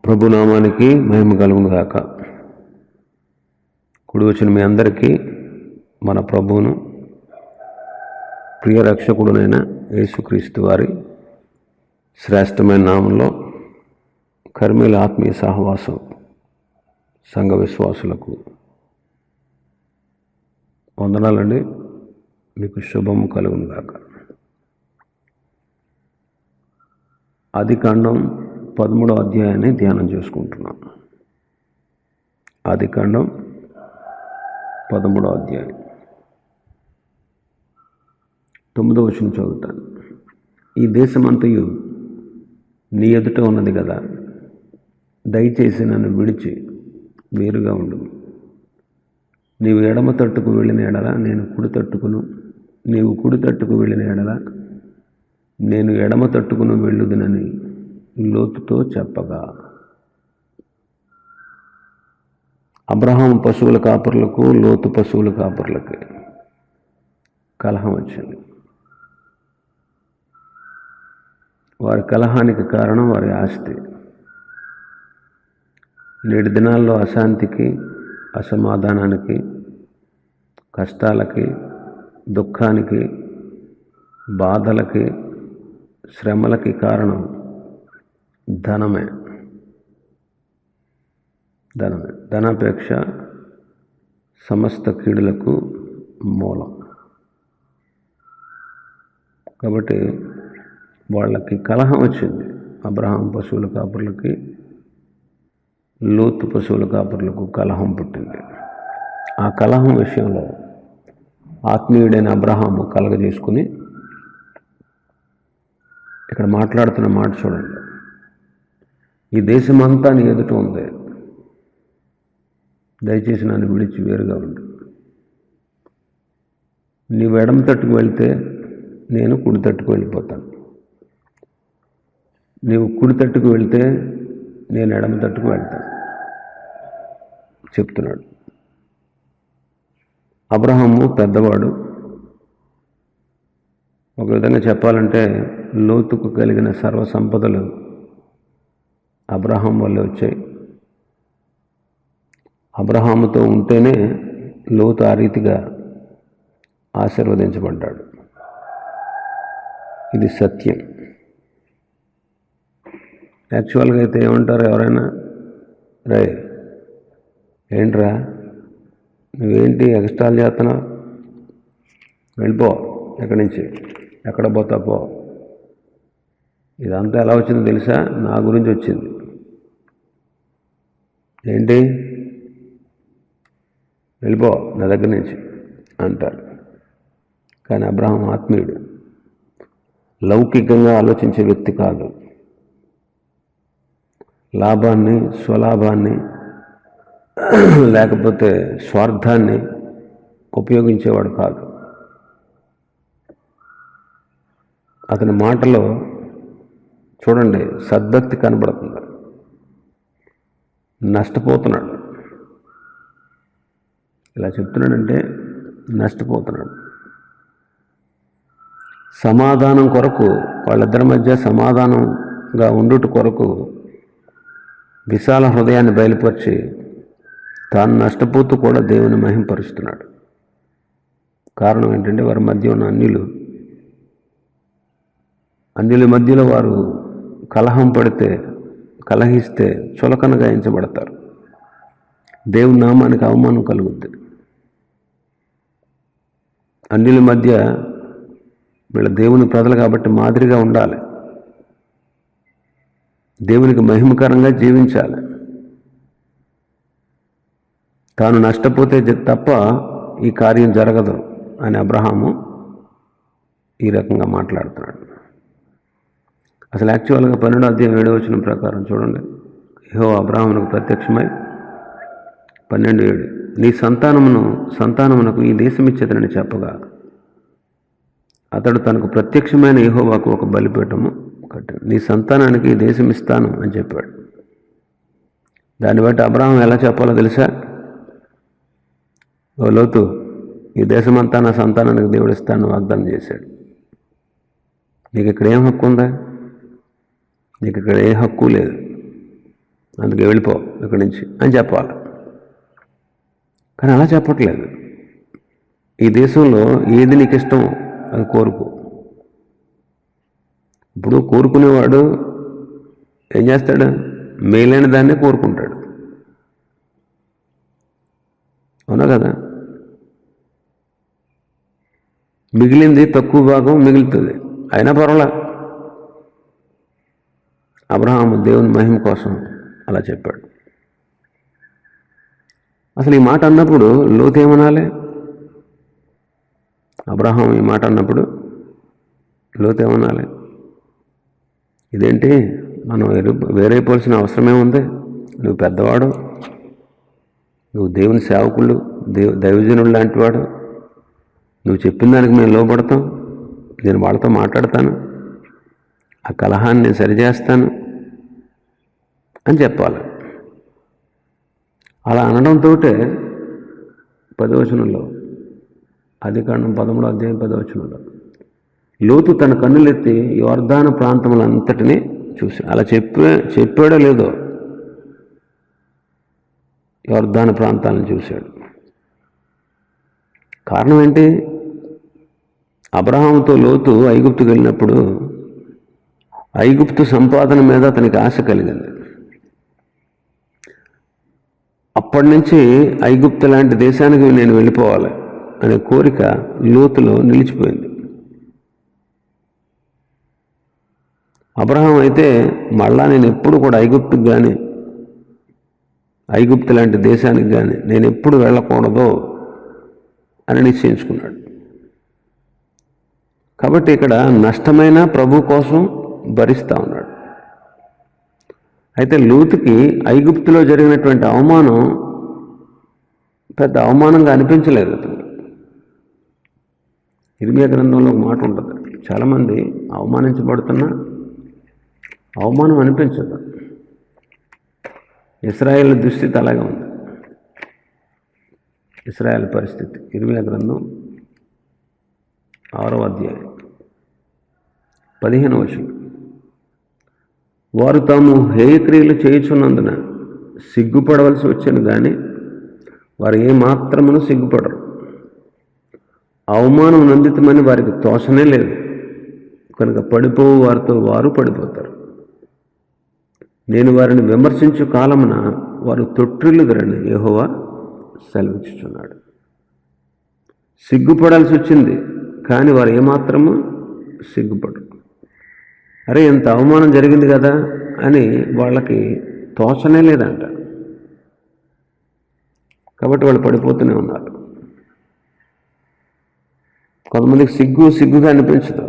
ప్రభునామానికి మహిమ కలుగును గాక. కూడి వచ్చిన మీ అందరికీ మన ప్రభువును ప్రియ రక్షకుడునైన యేసుక్రీస్తు వారి శ్రేష్టమైన నామంలో కర్మేల ఆత్మీయ సహవాసం సంఘ విశ్వాసులకు వందనాలండి. మీకు శుభము కలుగును గాక. ఆదికాండం 13వ అధ్యాయాన్ని ధ్యానం చేసుకుంటున్నాం. ఆదికాండం 13వ అధ్యాయం 9వ వచనం చదువుతాను. ఈ దేశమంతయు నీ ఎదుట ఉన్నది కదా, దయచేసి నన్ను విడిచి వేరుగా ఉండు. నీవు ఎడమ తట్టుకు వెళ్ళిన ఎడల నేను కుడి తట్టుకును, నీవు కుడి తట్టుకు వెళ్ళిన ఎడల నేను ఎడమ తట్టుకును వెళ్ళుదునని లోతుతో చెప్పగా, అబ్రహాము పశువుల కాపరులకు లోతు పశువుల కాపరులకి కలహం వచ్చింది. వారి కలహానికి కారణం వారి ఆస్తి. నేటి దినాల్లో అశాంతికి, అసమాధానానికి, కష్టాలకి, దుఃఖానికి, బాధలకి, శ్రమలకి కారణం ధనమే. ధనాపేక్ష సమస్త కీడులకు మూలం. కాబట్టి వాళ్ళకి కలహం వచ్చింది. అబ్రహాం పశువుల కాపరులకి లోతు పశువుల కాపరులకు కలహం పుట్టింది. ఆ కలహం విషయంలో ఆత్మీయుడైన అబ్రహాము కలగజేసుకుని ఇక్కడ మాట్లాడుతున్న మాట చూడండి. ఈ దేశమంతా నీ ఎదుట ఉంది, దయచేసి నన్ను విడిచి వేరుగా ఉండు. నీవు ఎడమ తట్టుకు వెళ్తే నేను కుడి తట్టుకు వెళ్ళిపోతాను, నీవు కుడి తట్టుకు వెళ్తే నేను ఎడమ తట్టుకు వెళ్తాను చెప్తున్నాడు. అబ్రహాము పెద్దవాడు. ఒక విధంగా చెప్పాలంటే లోతుకు కలిగిన సర్వ సంపదలు అబ్రహాం వల్లే వచ్చాయి. అబ్రహాముతో ఉంటేనే లోతు ఆ రీతిగా ఆశీర్వదించబడ్డాడు. ఇది సత్యం. యాక్చువల్గా అయితే ఏమంటారు ఎవరైనా, రే ఏంట్రా నువ్వేంటి ఎక్స్ట్రాలు చేస్తున్నావు, వెళ్ళిపో ఎక్కడి నుంచి, ఎక్కడ పోతా పో. ఇదంతా ఎలా వచ్చిందో తెలుసా? నా గురించి వచ్చింది. ఏంటి వెళ్ళిపో నా దగ్గర నుంచి అంటారు. కానీ అబ్రహాం ఆత్మీయుడు, లౌకికంగా ఆలోచించే వ్యక్తి కాదు. లాభాన్ని, స్వలాభాన్ని లేకపోతే స్వార్థాన్ని ఉపయోగించేవాడు కాదు. అతని మాటలో చూడండి సద్భక్తి కనబడుతుంది. నష్టపోతున్నాడు. ఇలా చెప్తున్నాడంటే నష్టపోతున్నాడు. సమాధానం కొరకు, వాళ్ళిద్దరి మధ్య సమాధానంగా ఉండుట కొరకు విశాల హృదయాన్ని బయలుపరిచి తాను నష్టపోతూ కూడా దేవుని మహింపరుస్తున్నాడు. కారణం ఏంటంటే వారి మధ్య ఉన్న అన్యుల మధ్యలో వారు కలహం పడితే, కలహిస్తే చులకనగా ఎంచబడతారు. దేవుని నామానికి అవమానం కలుగుద్ది. అన్యుల మధ్య వీళ్ళ దేవుని ప్రజలు కాబట్టి మాదిరిగా ఉండాలి, దేవునికి మహిమకరంగా జీవించాలి. తాను నష్టపోతే తప్ప ఈ కార్యం జరగదు అని అబ్రహాము ఈ రకంగా మాట్లాడుతున్నాడు. అసలు యాక్చువల్గా 12వ అధ్యాయం 7వ వచనం ప్రకారం చూడండి. యెహోవా అబ్రహామునకు ప్రత్యక్షమై 12:7 నీ సంతానమునకు ఈ దేశం ఇచ్చేదనని చెప్పగా, అతడు తనకు ప్రత్యక్షమైన యెహోవాకు ఒక బలిపీఠము కట్టాడు. నీ సంతానానికి ఈ దేశం ఇస్తాను అని చెప్పాడు. దాన్ని బట్టి అబ్రహాం ఎలా చెప్పాలో తెలుసా? ఓ లోతు, ఈ దేశమంతా నా సంతానానికి దేవుడు ఇస్తాను వాగ్దానం చేశాడు. నీకు ఇక్కడ ఏం హక్కు ఉందా? నీకు ఇక్కడ ఏ హక్కు లేదు. అందుకే వెళ్ళిపో ఇక్కడి నుంచి అని చెప్పాలి. కానీ అలా చెప్పట్లేదు. ఈ దేశంలో ఏది నీకు ఇష్టమో అది కోరుకో. ఇప్పుడు కోరుకునేవాడు ఏం చేస్తాడు? మేలైన దాన్నే కోరుకుంటాడు. అవునా కదా? మిగిలింది తక్కువ భాగం మిగులుతుంది, అయినా పర్వాలా. అబ్రహాము దేవుని మహిమ కోసం అలా చెప్పాడు. అసలు ఈ మాట అన్నప్పుడు లోతు ఏమనాలి? అబ్రహాం ఈ మాట అన్నప్పుడు లోతు ఏమనాలి? ఇదేంటి, మనం వేరైపోవాల్సిన అవసరమే ఉంది? నువ్వు పెద్దవాడు, నువ్వు దేవుని సేవకులు, దైవజనుడు లాంటి వాడు, నువ్వు చెప్పిన దానికి మేము లోపడతాం, నేను వాళ్ళతో మాట్లాడతాను, ఆ కలహాన్ని నేను సరిచేస్తాను అని చెప్పాలి. అలా అనడంతో 10వ వచనంలో, ఆదికాండం 13వ అధ్యాయం 10వ వచనంలో, లోతు తన కన్నులెత్తి యోర్దాను ప్రాంతములంతటినీ చూసి, అలా చెప్పాడో లేదో, యోర్దాను ప్రాంతాలను చూశాడు. కారణం ఏంటి? అబ్రహాముతో లోతు ఐగుప్తుకు వెళ్ళినప్పుడు ఐగుప్తు సంపాదన మీద అతనికి ఆశ కలిగింది. అప్పటి నుంచి ఐగుప్తు లాంటి దేశానికి నేను వెళ్ళిపోవాలి అనే కోరిక లోతులో నిలిచిపోయింది. అబ్రహాం అయితే మళ్ళా నేను ఎప్పుడు కూడా ఐగుప్తుకు కానీ, ఐగుప్తు లాంటి దేశానికి కానీ నేను ఎప్పుడు వెళ్ళకూడదు అని నిశ్చయించుకున్నాడు. కాబట్టి ఇక్కడ నష్టమైన ప్రభు కోసం భరిస్తూ ఉన్నాడు. అయితే లోతుకి ఐగుప్తులో జరిగినటువంటి అవమానం పెద్ద అవమానంగా అనిపించలేదు అతను. ఇర్మియా గ్రంథంలో ఒక మాట ఉంటుంది, చాలామంది అవమానించబడుతున్నా అవమానం అనిపించదు. ఇశ్రాయేల్ దుస్థితి అలాగే ఉంది. ఇశ్రాయేల్ పరిస్థితి ఇర్మియా గ్రంథం 6వ అధ్యాయం 15వ వచనం, వారు తాము హేయక్రియలు చేయుచున్నందున సిగ్గుపడవలసి వచ్చాను కానీ వారు ఏమాత్రమును సిగ్గుపడరు. అవమానం నందితమని వారికి తోచనే లేదు కనుక పడిపోవు వారితో వారు పడిపోతారు. నేను వారిని విమర్శించు కాలమున వారు తొట్టిల్లుదరని యెహోవా సెలవిచ్చుచున్నాడు. సిగ్గుపడాల్సి వచ్చింది కానీ వారు ఏమాత్రము సిగ్గుపడరు. అరే, ఇంత అవమానం జరిగింది కదా అని వాళ్ళకి తోచనే లేదంట. కాబట్టి వాళ్ళు పడిపోతూనే ఉన్నారు. కొంతమందికి సిగ్గుగా అనిపించదు.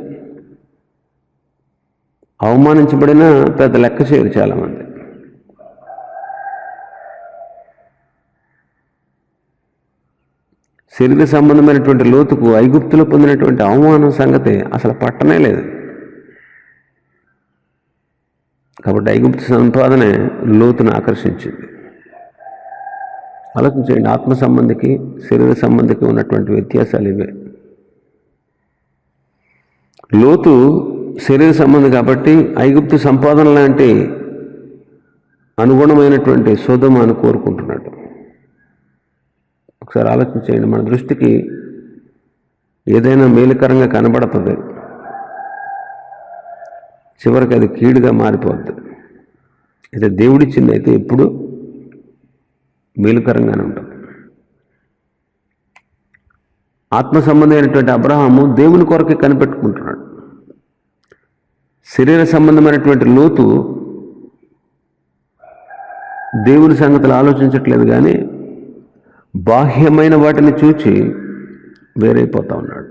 అవమానించబడినా పెద్ద లెక్క చేయరు చాలామంది. శరీర సంబంధమైనటువంటి లోతుకు ఐగుప్తులో పొందినటువంటి అవమానం సంగతి అసలు పట్టనే లేదు. కాబట్టి ఐగుప్తు సంపాదనే లోతును ఆకర్షించింది. ఆలోచించండి, ఆత్మ సంబంధికి శరీర సంబంధికి ఉన్నటువంటి వ్యత్యాసాలు ఇవే. లోతు శరీర సంబంధి కాబట్టి ఐగుప్తు సంపాదన లాంటి అనుగుణమైనటువంటి సొదొమను కోరుకుంటున్నాడు. ఒకసారి ఆలోచించండి, మన దృష్టికి ఏదైనా మేలుకరంగా కనబడుతుంది, చివరికి అది కీడుగా మారిపోద్ది. అయితే దేవుడిచ్చింది అయితే ఎప్పుడు మేలుకరంగానే ఉంటుంది. ఆత్మ సంబంధమైనటువంటి అబ్రహాము దేవుని కొరకే కనిపెట్టుకుంటున్నాడు. శరీర సంబంధమైనటువంటి లోతు దేవుని సంగతులు ఆలోచించట్లేదు కానీ బాహ్యమైన వాటిని చూచి వేరైపోతూ ఉన్నాడు.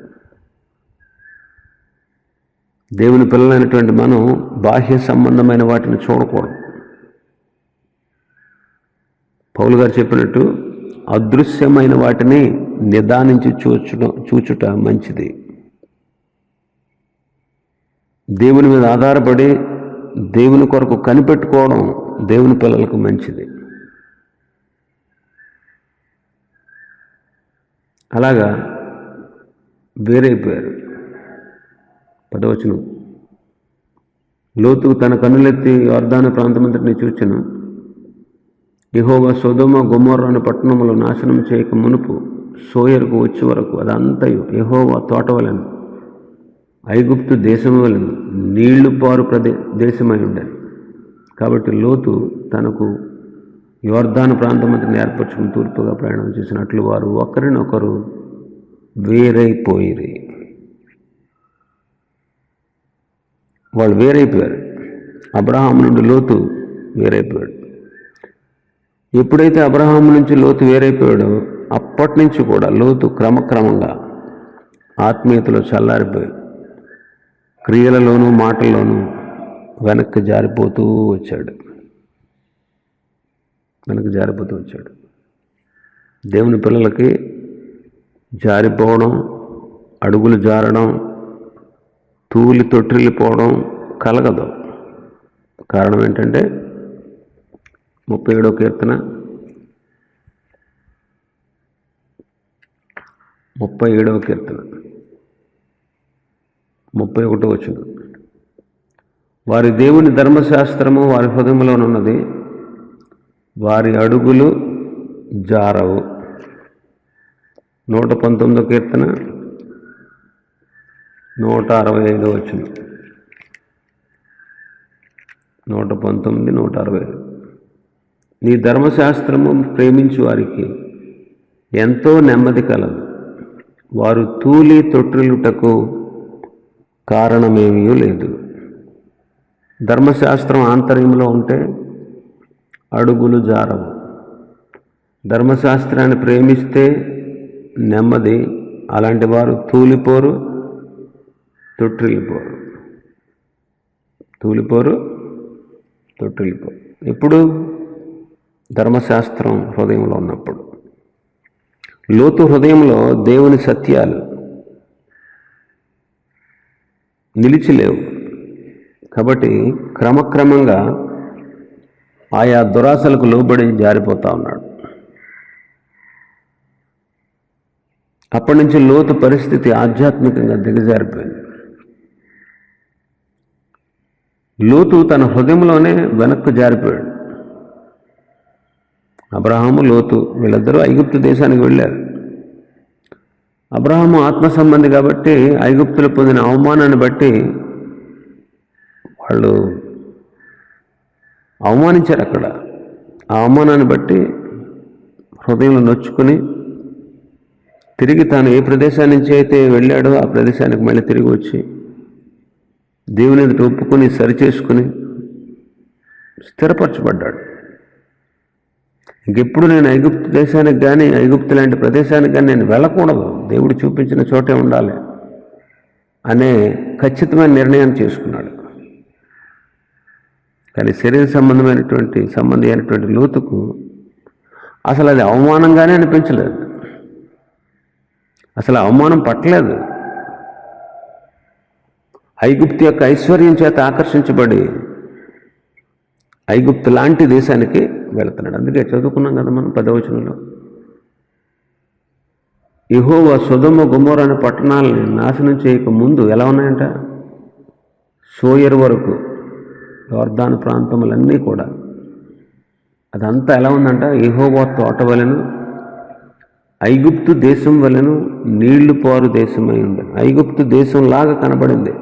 దేవుని పిల్లలైనటువంటి మనం బాహ్య సంబంధమైన వాటిని చూడకూడదు. పౌలు గారు చెప్పినట్టు అదృశ్యమైన వాటిని నిదానించి చూచుట మంచిది. దేవుని మీద ఆధారపడి దేవుని కొరకు కనిపెట్టుకోవడం దేవుని పిల్లలకు మంచిది. అలాగా వేరైపోయారు. 10వ వచనం, లోతు తన కన్నులెత్తి యోర్దాను ప్రాంతమంతటిని చూచెను, యెహోవా సొదొమ గొమొర్రాను పట్టణములు నాశనం చేయక మునుపు సోయరుకు వచ్చే వరకు అదంతయు యెహోవా తోట వలెను, ఐగుప్తు దేశము వలెను నీళ్లు పారు దేశమై ఉండేది. కాబట్టి లోతు తనకు యోర్దాను ప్రాంతమంతటిని ఏర్పరచుకుని తూర్పుగా ప్రయాణం చేసినట్లు వారు ఒకరినొకరు వేరైపోయిరి. వాళ్ళు వేరైపోయారు. అబ్రహాము నుండి లోతు వేరైపోయాడు. ఎప్పుడైతే అబ్రహాము నుంచి లోతు వేరైపోయాడో అప్పటి నుంచి కూడా లోతు క్రమక్రమంగా ఆత్మీయతలో చల్లారిపోయి క్రియలలోనూ మాటల్లోనూ వెనక్కి జారిపోతూ వచ్చాడు. దేవుని పిల్లలకి జారిపోవడం, అడుగులు జారడం, తూలి తొట్టిల్లిపోవడం కలగదు. కారణం ఏంటంటే 37వ కీర్తన 31వ వచనం, వారి దేవుని ధర్మశాస్త్రము వారి హృదయంలోనున్నది, వారి అడుగులు జారవు. 119వ కీర్తన 165వ వచనం, 119, 165. నీ ధర్మశాస్త్రము ప్రేమించు వారికి ఎంతో నెమ్మది కలదు, వారు తూలి తొట్టిల్లుటకు కారణమేమీ లేదు. ధర్మశాస్త్రం ఆంతర్యంలో ఉంటే అడుగులు జారవు. ధర్మశాస్త్రాన్ని ప్రేమిస్తే నెమ్మది. అలాంటి వారు తూలిపోరు, తొట్టిల్లిపోరు. ఎప్పుడు? ధర్మశాస్త్రం హృదయంలో ఉన్నప్పుడు. లోతు హృదయంలో దేవుని సత్యాలు నిలిచిలేవు. కాబట్టి క్రమక్రమంగా ఆయా దురాశలకు లోబడి జారిపోతా ఉన్నాడు. అప్పటి నుంచి లోతు పరిస్థితి ఆధ్యాత్మికంగా దిగజారిపోయింది. లోతు తన హృదయంలోనే వెనక్కు జారిపోయాడు. అబ్రహాము, లోతు వీళ్ళిద్దరూ ఐగుప్తు దేశానికి వెళ్ళారు. అబ్రహాము ఆత్మ సంబంధి కాబట్టి ఐగుప్తులు పొందిన అవమానాన్ని బట్టి వాళ్ళు అవమానించారు. అక్కడ ఆ అవమానాన్ని బట్టి హృదయంలో నొచ్చుకుని తిరిగి తాను ఏ ప్రదేశాన్ని నుంచి అయితే వెళ్ళాడో ఆ ప్రదేశానికి మళ్ళీ తిరిగి వచ్చి దేవుని ఎదుట ఒప్పుకొని సరిచేసుకుని స్థిరపరచబడ్డాడు. ఇంకెప్పుడు నేను ఐగుప్తు దేశానికి కానీ ఐగుప్తు లాంటి ప్రదేశానికి కానీ నేను వెళ్ళకూడదు, దేవుడు చూపించిన చోటే ఉండాలి అనే ఖచ్చితమైన నిర్ణయం చేసుకున్నాడు. కానీ శరీర సంబంధి అయినటువంటి లోతుకు అసలు అది అవమానంగానే అనిపించలేదు. అసలు అవమానం పట్టలేదు. ఐగుప్తు యొక్క ఐశ్వర్యం చేత ఆకర్షించబడి ఐగుప్తు లాంటి దేశానికి వెళుతున్నాడు. అందుకే చదువుకున్నాం కదా మనం 10వ వచనంలో, యెహోవా సొదొమ గొమొర్రా అనే పట్టణాలని నాశనం చేయక ముందు ఎలా ఉన్నాయంట? సోయరు వరకు యోర్దాను ప్రాంతములన్నీ కూడా అదంతా ఎలా ఉందంట? యెహోవా తోట వలెను, ఐగుప్తు దేశం వలెను నీళ్లు పారు దేశమై ఉంది. ఐగుప్తు దేశంలాగా కనబడింది.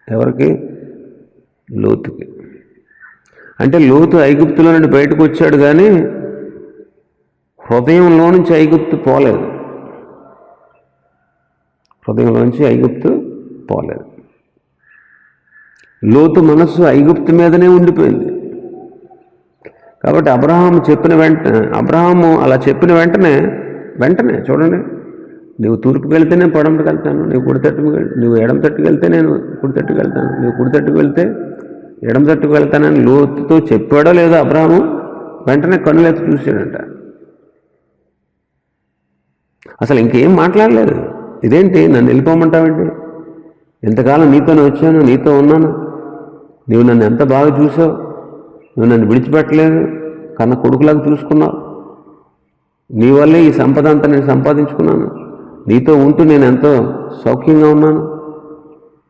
ఎవరికి? లోతుకి. అంటే లోతు ఐగుప్తులో నుండి బయటకు వచ్చాడు కానీ హృదయంలో నుంచి ఐగుప్తు పోలేదు. లోతు మనస్సు ఐగుప్తు మీదనే ఉండిపోయింది. కాబట్టి అబ్రహాము అలా చెప్పిన వెంటనే చూడండి, నువ్వు తూర్పుకి వెళ్తే నేను పడమటికి వెళ్తాను, నువ్వు ఎడమ తట్టుకు వెళ్తే నేను కుడి తట్టుకు వెళ్తాను, నువ్వు కుడి తట్టుకు వెళ్తే ఎడమ తట్టుకు వెళ్తానని లోతుతో చెప్పాడో లేదో అబ్రహాము వెంటనే కన్నులెత్తి చూశాడంట. అసలు ఇంకేం మాట్లాడలేదు. ఇదేంటి నన్ను వెళ్ళిపోమంటావేంటి? ఎంతకాలం నీతోనే వచ్చాను, నీతో ఉన్నాను, నువ్వు నన్ను ఎంత బాగా చూసావు, నువ్వు నన్ను విడిచిపెట్టలేదు, కన్న కొడుకులాగా చూసుకున్నావు, నీ వల్లే ఈ సంపద అంతా నేను సంపాదించుకున్నాను, నీతో ఉంటూ నేను ఎంతో సౌఖ్యంగా ఉన్నాను,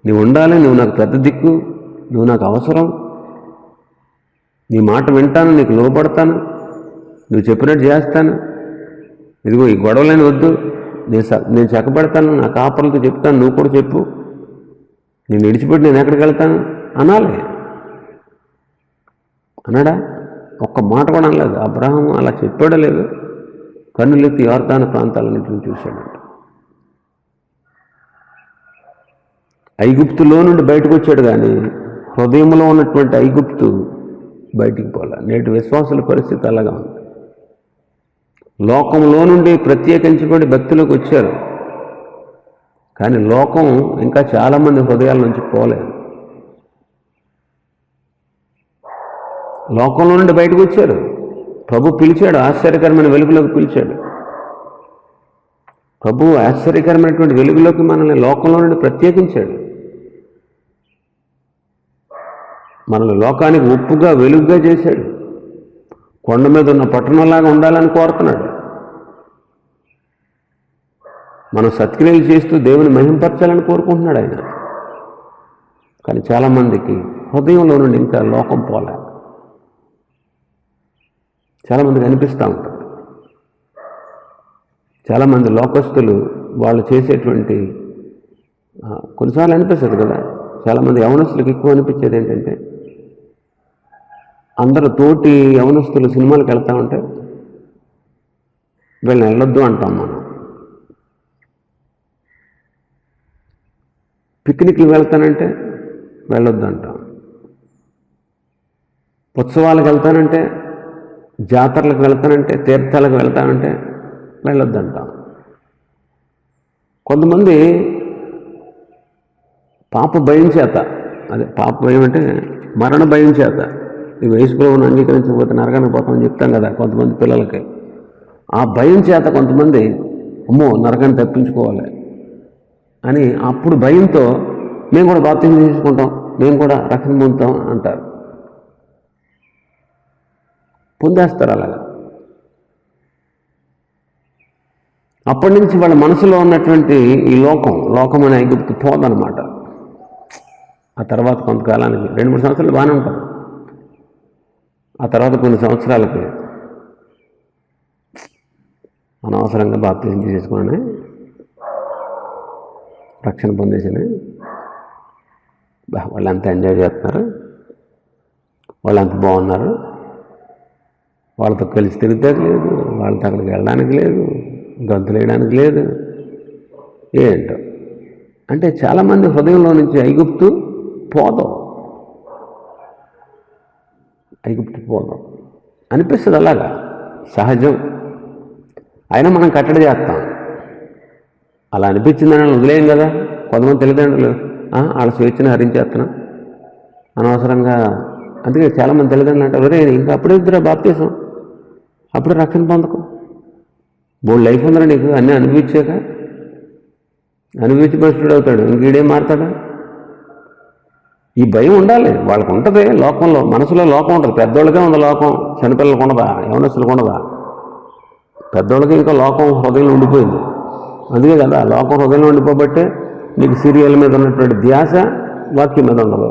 నువ్వు ఉండాలి, నువ్వు నాకు పెద్ద దిక్కు, నువ్వు నాకు అవసరం, నీ మాట వింటాను, నీకు లోబడతాను, నువ్వు చెప్పినట్టు చేస్తాను, ఇదిగో ఈ గొడవలని వద్దు, నేను చక్కబెడతాను, నా కాపర్లతో చెప్తాను, నువ్వు కూడా చెప్పు, నేను విడిచిపెట్టి నేను ఎక్కడికి వెళ్తాను అనాలి. అన్నాడా? ఒక్క మాట కూడా అనలేదు. అబ్రహాం అలా చెప్పాడో లేదు, కన్నులెత్తి యోర్దాను ప్రాంతాలన్నింటిని చూశాడంట. ఐగుప్తులో నుండి బయటకు వచ్చాడు, కానీ హృదయంలో ఉన్నటువంటి ఐగుప్తు బయటికి పోలే. నేటి విశ్వాసుల పరిస్థితి అలాగా ఉంది. లోకంలో నుండి ప్రత్యేకించబడి భక్తిలోకి వచ్చారు, కానీ లోకం ఇంకా చాలామంది హృదయాల నుంచి పోలేదు. లోకంలో నుండి బయటకు వచ్చారు, ప్రభు పిలిచాడు, ఆశ్చర్యకరమైన వెలుగులోకి పిలిచాడు. ప్రభు ఆశ్చర్యకరమైనటువంటి వెలుగులోకి మనల్ని లోకంలో నుండి ప్రత్యేకించాడు. మనల్ని లోకానికి ఉప్పుగా వెలుగుగా చేశాడు. కొండ మీద ఉన్న పట్టణంలాగా ఉండాలని కోరుతున్నాడు. మనం సత్క్రియలు చేస్తూ దేవుని మహింపరచాలని కోరుకుంటున్నాడు ఆయన. కానీ చాలామందికి హృదయంలో నుండి ఇంకా లోకం పోలే. చాలామందికి అనిపిస్తూ ఉంటుంది. చాలామంది లోకస్తులు వాళ్ళు చేసేటువంటి కొన్నిసార్లు అనిపిస్తుంది కదా, చాలామంది యవనస్తులకు ఎక్కువ అనిపించేది ఏంటంటే, అందరూ తోటి యవనస్తులు సినిమాలకు వెళ్తూ ఉంటే వీళ్ళని వెళ్ళొద్దు అంటాం మనం. పిక్నిక్లు వెళ్తానంటే వెళ్ళొద్దు అంటాం. ఉత్సవాలకు వెళ్తానంటే, జాతరలకు వెళ్తానంటే, తీర్థాలకు వెళ్తానంటే వెళ్ళొద్దు అంటాం. కొంతమంది పాప భయం చేత, అదే పాప భయం అంటే మరణ భయం చేత, ఈ వయసు ప్రభువును అంగీకరించకపోతే నరకానికి పోతామని చెప్తాం కదా కొంతమంది పిల్లలకి. ఆ భయం చేత కొంతమంది అమ్మో నరకాన్ని తప్పించుకోవాలి అని అప్పుడు భయంతో మేము కూడా బాప్తిజం తీసుకుంటాం, మేము కూడా రక్షణ పొందుతాం అంటారు. పొందేస్తారు అలాగా. అప్పటి నుంచి వాళ్ళ మనసులో ఉన్నటువంటి ఈ లోకం అనే ఐగుప్తు పోదనమాట. ఆ తర్వాత కొంతకాలానికి 2-3 సంవత్సరాలు బాగానే ఉంటారు. ఆ తర్వాత కొన్ని సంవత్సరాలకి అనవసరంగా బాప్తిజం చేసుకుని రక్షణ పొందేసి వాళ్ళు ఎంత ఎంజాయ్ చేస్తున్నారు, వాళ్ళు ఎంత బాగున్నారు, వాళ్ళతో కలిసి తిరుగుతానికి లేదు, వాళ్ళతో అక్కడికి వెళ్ళడానికి లేదు, గంతులు వేయడానికి లేదు, ఏంటో. అంటే చాలామంది హృదయంలో నుంచి ఐగుప్తు పోదాం అనిపిస్తుంది. అలాగా సహజం. అయినా మనం కట్టడి చేస్తాం. అలా అనిపించిందని వదిలేయం కదా. కొంతమంది తల్లిదండ్రులు వాళ్ళ స్వేచ్ఛను హరించేస్తున్నాం అనవసరంగా. అందుకే చాలామంది తల్లిదండ్రులు అంటారు, ఒరే ఇంకా అప్పుడే ఇద్దరు బాప్తీసం, అప్పుడే రక్షణ పొందకు, బోల్డ్ లైఫ్ ఉందిరా నీకు, అన్నీ అనుభవించాక అనుభవించి భ్రష్టుడు అవుతాడు, ఇంకేడేం మారుతాడా. ఈ భయం ఉండాలి. వాళ్ళకు ఉంటుంది లోకంలో, మనసులో లోకం ఉంటుంది. పెద్దోళ్ళకే ఉంది లోకం, చిన్నపిల్లలకు ఉండదా, యవనస్తులకు ఉండదా. పెద్దోళ్ళకి ఇంకా లోకం హృదయంలో ఉండిపోయింది. అందుకే కదా లోకం హృదయంలో ఉండిపోబట్టే నీకు సీరియల్ మీద ఉన్నటువంటి ధ్యాస వాక్యం మీద ఉండదు.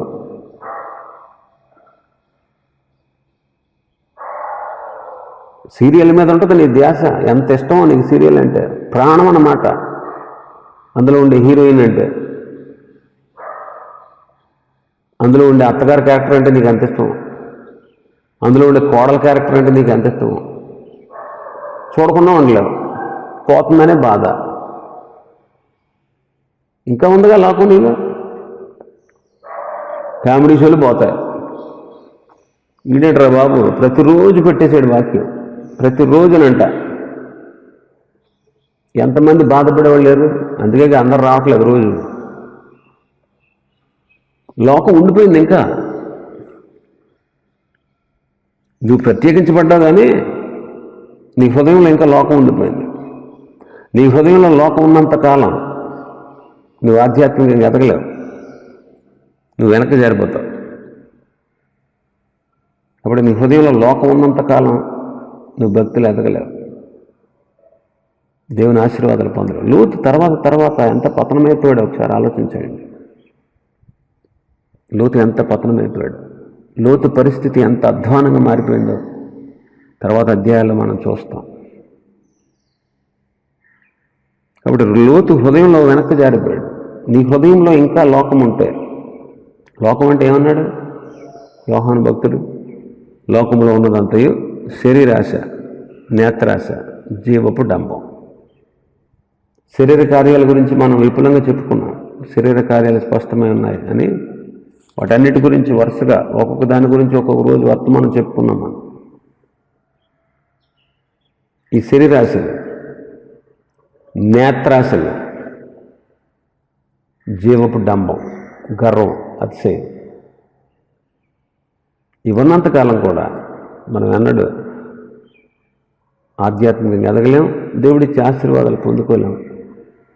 సీరియల్ మీద ఉంటుంది నీ ధ్యాస. ఎంత ఇష్టమో నీకు సీరియల్ అంటే, ప్రాణం అన్నమాట. అందులో ఉండే హీరోయిన్ అంటే, అందులో ఉండే అత్తగారి క్యారెక్టర్ అంటే నీకు ఎంత ఇష్టం, అందులో ఉండే కోడల క్యారెక్టర్ అంటే నీకు ఎంత ఇష్టం. చూడకుండా ఉండలేవు, పోతుందనే బాధ. ఇంకా ఉందిగా లోకం నీలో. కామెడీ షోలు పోతాయి. ఈడేట్రా బాబు ప్రతిరోజు పెట్టేసాడు వాక్యం, ప్రతిరోజునంట. ఎంతమంది బాధపడేవాళ్ళు లేరు. అందుకే అందరు రావట్లేదు రోజు. లోకం ఉండిపోయింది. ఇంకా నువ్వు ప్రత్యేకించబడ్డావు, కానీ నీ హృదయంలో ఇంకా లోకం ఉండిపోయింది. నీ హృదయంలో లోకం ఉన్నంతకాలం నువ్వు ఆధ్యాత్మికంగా ఎదగలేవు, నువ్వు వెనక్కి జారిపోతావు. అప్పుడు నీ హృదయంలో లోకం ఉన్నంతకాలం నువ్వు భక్తులు ఎదగలేవు, దేవుని ఆశీర్వాదాలు పొందలేవు. లోతు తర్వాత ఎంత పతనమైపోయాడు ఒకసారి ఆలోచించండి. లోతు ఎంత పతనమైపోయాడు, లోతు పరిస్థితి ఎంత అధ్వానంగా మారిపోయిందో తర్వాత అధ్యాయాల్లో మనం చూస్తాం. కాబట్టి లోతు హృదయంలో వెనక్కి జారిపోయాడు. నీ హృదయంలో ఇంకా లోకం ఉంటే, లోకం అంటే ఏమన్నాడు యోహాను భక్తుడు? లోకంలో ఉన్నదంతయు శరీరాశ, నేత్రాశ, జీవపు డంబం. శరీర కార్యాల గురించి మనం విపులంగా చెప్పుకున్నాం. శరీర కార్యాలు స్పష్టమై ఉన్నాయి అని వాటన్నిటి గురించి వరుసగా ఒక్కొక్క దాని గురించి ఒక్కొక్క రోజు వర్తమానం చెప్పుకున్నాం మనం. ఈ శరీరాశలు, నేత్రాశలు, జీవపు డంబం, గర్వం, అతిశయం, ఇవన్నంతకాలం కూడా మనం అన్నాడు ఆధ్యాత్మికంగా ఎదగలేం, దేవుడిచ్చే ఆశీర్వాదాలు పొందుకోలేం,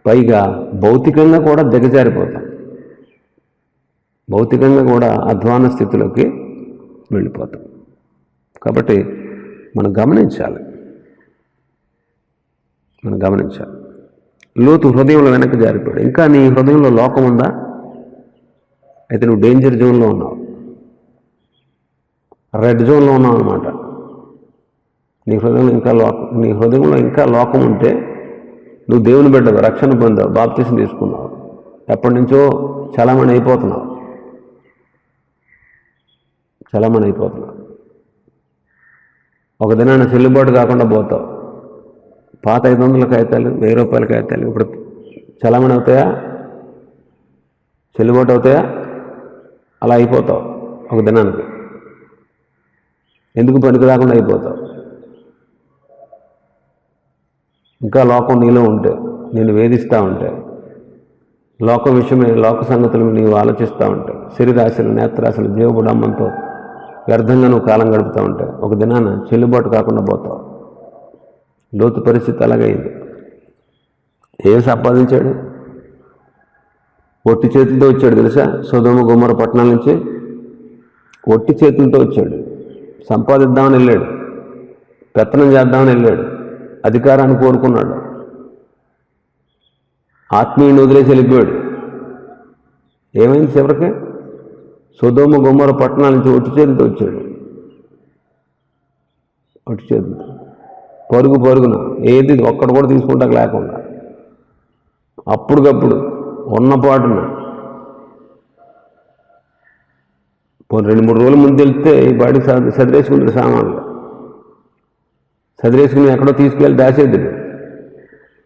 పైగా భౌతికంగా కూడా దిగజారిపోతాం, భౌతికంగా కూడా అధ్వాన స్థితిలోకి వెళ్ళిపోతాం. కాబట్టి మనం గమనించాలి. లోతు హృదయంలో వెనక్కి జారిపోయాడు. ఇంకా నీ హృదయంలో లోకం ఉందా? అయితే నువ్వు డేంజర్ జోన్లో ఉన్నావు, రెడ్ జోన్లో ఉన్నావు అన్నమాట. నీ హృదయంలో ఇంకా లోకం ఉంటే నువ్వు దేవుని బిడ్డవు, రక్షణ పొందావు, బాప్తిసం తీసుకున్నావు, ఎప్పటి నుంచో చలామణి అయిపోతున్నావు. ఒక దినాన చెల్లుబాటు కాకుండా పోతావు. పాత 500 కాగితాలు, 1000 రూపాయల కాగితాలు ఇప్పుడు చలామణి అవుతాయా? చెల్లుబాటు అవుతాయా? అలా అయిపోతావు ఒక దినానికి. ఎందుకు పనికి రాకుండా అయిపోతావు. ఇంకా లోకం నీలో ఉంటే, నేను వేధిస్తూ ఉంటే, లోక విషయమే, లోక సంగతులు నీవు ఆలోచిస్తూ ఉంటే, శరీరాశలు, నేత్రాశలు, జీవబుడంబంతో వ్యర్థంగా నువ్వు కాలం గడుపుతూ ఉంటే ఒక దినాన చెల్లుబాటు కాకుండా పోతావు. లోతు పరిస్థితి అలాగైంది. ఏం సంపాదించాడు? ఒట్టి చేతులతో వచ్చాడు తెలుసా? సొదొమ గొమొర్రా పట్టణాల నుంచి ఒట్టి చేతులతో వచ్చాడు. సంపాదిద్దామని వెళ్ళాడు, పెత్తనం చేద్దామని వెళ్ళాడు, అధికారాన్ని కోరుకున్నాడు, ఆత్మీయుని వదిలేసి వెళ్ళిపోయాడు. ఏమైంది చివరికి? సొదొమ గొమొర్రా పట్టణాల నుంచి ఒట్టి చేతులతో వచ్చాడు. ఒట్టి చేతులతో పరుగున ఏది ఒక్కడు కూడా తీసుకుంటాక లేకుండా అప్పటికప్పుడు ఉన్నపాటున 2-3 రోజుల ముందు వెళ్తే ఈ బాడీకి సదిరేసుకుంటాడు, సామాన్లు సదిరేసుకుని ఎక్కడో తీసుకెళ్ళి దాచేద్దుడు.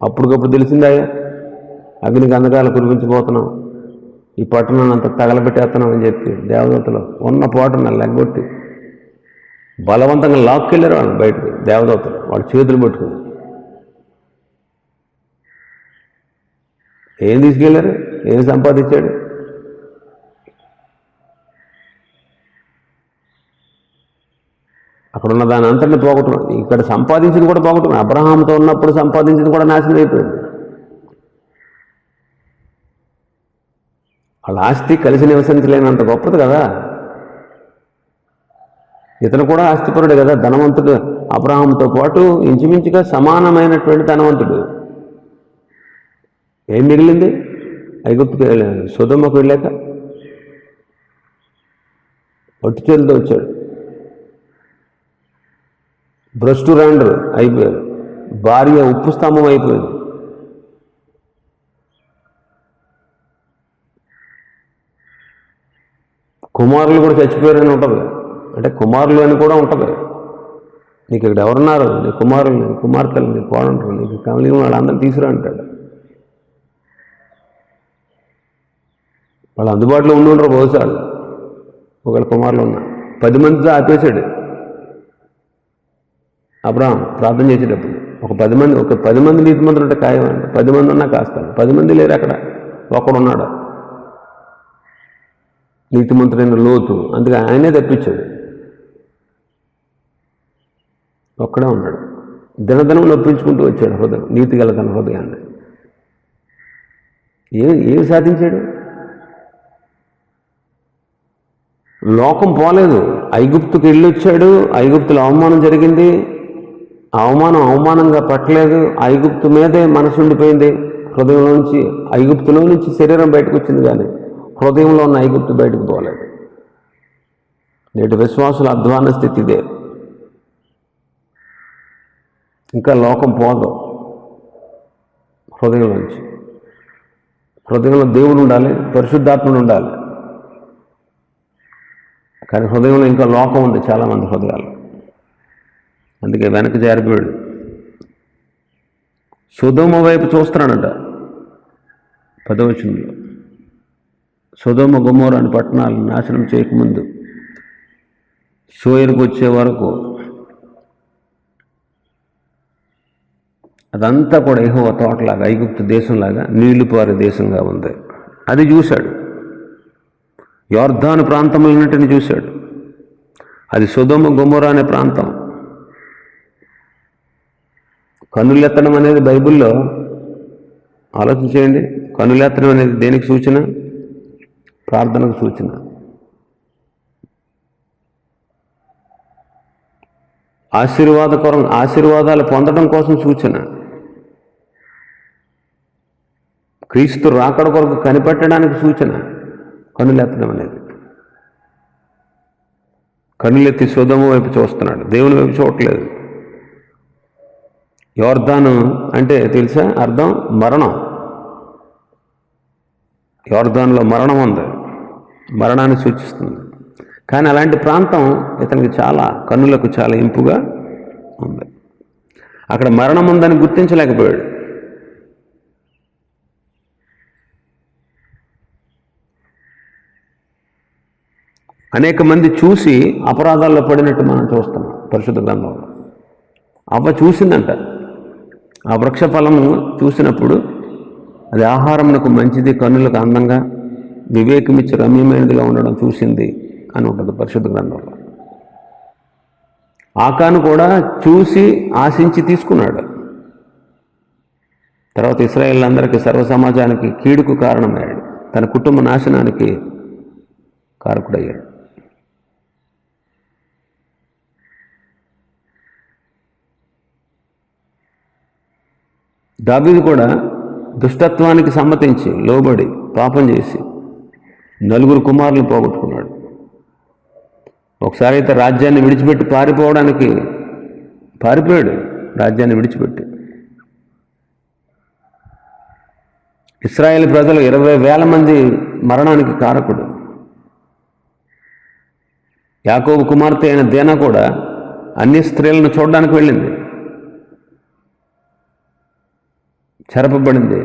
అప్పటికప్పుడు తెలిసిందా అగ్నికి అంధకాలు కురిపించబోతున్నాం, ఈ పట్టణాన్ని అంతా తగలబెట్టేస్తున్నాం అని చెప్పి దేవదూతలు ఉన్న పాటున లెగ్గొట్టి బలవంతంగా లాక్కెళ్ళారు వాళ్ళు బయటకు. దేవదూతలు వాళ్ళ చేతులు పట్టుకుని ఏం తీసుకెళ్ళారు? ఏం సంపాదించాడు? అక్కడ ఉన్న దాని అంతటిని పోగొట్టున్నాం. ఇక్కడ సంపాదించింది కూడా పోగొట్టున్నాం. అబ్రహాంతో ఉన్నప్పుడు సంపాదించింది కూడా నాశనం అయిపోయింది. వాళ్ళ ఆస్తి కలిసి నివసించలేనంత గొప్పది కదా. ఇతను కూడా ఆస్తిపరుడే కదా, ధనవంతుడు. అబ్రహాంతో పాటు ఇంచుమించుగా సమానమైనటువంటి ధనవంతుడు. ఏం మిగిలింది? ఐగుప్తుకి వెళ్ళాడు, సొదొమకు వెళ్ళాక ఒట్టి చేతులతో వచ్చాడు. భ్రష్టురాండ్రు అయిపోయారు, భార్య ఉప్పు స్తంభం అయిపోయింది. కుమారులు కూడా చచ్చిపోయారని ఉంటుంది. అంటే కుమారులు అని కూడా ఉంటుంది. నీకు ఇక్కడ ఎవరున్నారు? నీ కుమారులు, నీ కుమార్తెలు, నీ కోడంటారు, నీకు కలిగిన వాళ్ళందరూ తీసుకురా అంటాడు. వాళ్ళు అందుబాటులో ఉండి ఉండరు బహుశా. ఒకవేళ కుమారులు ఉన్నా 10 మందితో ఆపేశాడు అబ్రహాం ప్రార్థన చేసేటప్పుడు. ఒక 10 మంది నీతిమంతులు ఉంటే ఖాయం అండి. 10 మంది ఉన్నా కాస్తాడు. 10 మంది లేరు అక్కడ, ఒకడున్నాడు నీతిమంతుడైన లోతు. అందుకే ఆయనే తప్పించాడు. ఒక్కడే ఉన్నాడు. దినదినం నొప్పించుకుంటూ వచ్చాడు హృదయం, నీతి గల తన హృదయాన్ని. ఏం సాధించాడు? లోకం పోలేదు. ఐగుప్తుకి వెళ్ళొచ్చాడు, ఐగుప్తులో అవమానం జరిగింది, అవమానంగా పట్టలేదు. ఐగుప్తు మీదే మనసు ఉండిపోయింది. హృదయంలో నుంచి, ఐగుప్తులో నుంచి శరీరం బయటకు వచ్చింది కానీ హృదయంలో ఉన్న ఐగుప్తు బయటకు పోలేదు. నేటి విశ్వాసుల అధ్వాన స్థితి ఇదే. ఇంకా లోకం పోదు హృదయంలోంచి. హృదయంలో దేవుడు ఉండాలి, పరిశుద్ధాత్ముడు ఉండాలి. కానీ హృదయంలో ఇంకా లోకం ఉంది చాలామంది హృదయాలు. అందుకే వెనక్కి జారిపోయాడు. సొదొమ వైపు చూస్తున్నాడంట 10వ వచనంలో. సొదొమ గొమొర్రా అనే పట్టణాలను నాశనం చేయకముందు సోయరుకు వచ్చే వరకు అదంతా కూడా యెహోవా తోటలాగా, ఐగుప్తు దేశంలాగా నీళ్లు పారే దేశంగా ఉంది. అది చూశాడు. యొర్దాను ప్రాంతములన్నింటినీ చూశాడు. అది సొదొమ గొమొర్రా అనే ప్రాంతం. కన్నులెత్తడం అనేది బైబిల్లో ఆలోచించేయండి. కన్నులెత్తడం అనేది దేనికి సూచన? ప్రార్థనకు సూచన. ఆశీర్వాదాలు పొందడం కోసం సూచన. క్రీస్తు రాకడ కొరకు కనిపెట్టడానికి సూచన కన్నులెత్తడం అనేది. కన్నులెత్తి సొదొమ వైపు చూస్తున్నాడు, దేవుని వైపు చూడట్లేదు. యొర్దాను అంటే తెలుసా అర్థం? మరణం. యొర్దానులో మరణం ఉంది, మరణాన్ని సూచిస్తుంది. కానీ అలాంటి ప్రాంతం ఇతనికి కన్నులకు చాలా ఇంపుగా ఉంది. అక్కడ మరణం ఉందని గుర్తించలేకపోయాడు. అనేక మంది చూసి అపరాధాల్లో పడినట్టు మనం చూస్తున్నాం పరిశుద్ధ గ్రంథంలో. అవ్వ చూసిందంట, ఆ వృక్ష ఫలము చూసినప్పుడు అది ఆహారమునకు మంచిది, కన్నులకు అందంగా, వివేకమిచ్చి రమ్యమైనదిగా ఉండడం చూసింది అని ఉంటుంది పరిశుద్ధ గ్రంథంలో. ఆకాను కూడా చూసి ఆశించి తీసుకున్నాడు. తర్వాత ఇశ్రాయేలులందరికీ, సర్వ సమాజానికి కీడుకు కారణమయ్యాడు. తన కుటుంబ నాశనానికి కారకుడయ్యాడు. దావీదు కూడా దుష్టత్వానికి సమ్మతించి లోబడి పాపం చేసి 4 కుమారులను పోగొట్టుకున్నాడు. ఒకసారి అయితే రాజ్యాన్ని విడిచిపెట్టి పారిపోయాడు. రాజ్యాన్ని విడిచిపెట్టి ఇశ్రాయేలు ప్రజలు 20,000 మంది మరణానికి కారకుడు. యాకోబు కుమార్తె అయిన దేనా కూడా అన్ని స్త్రీలను చూడడానికి వెళ్ళింది, చెరపబడింది,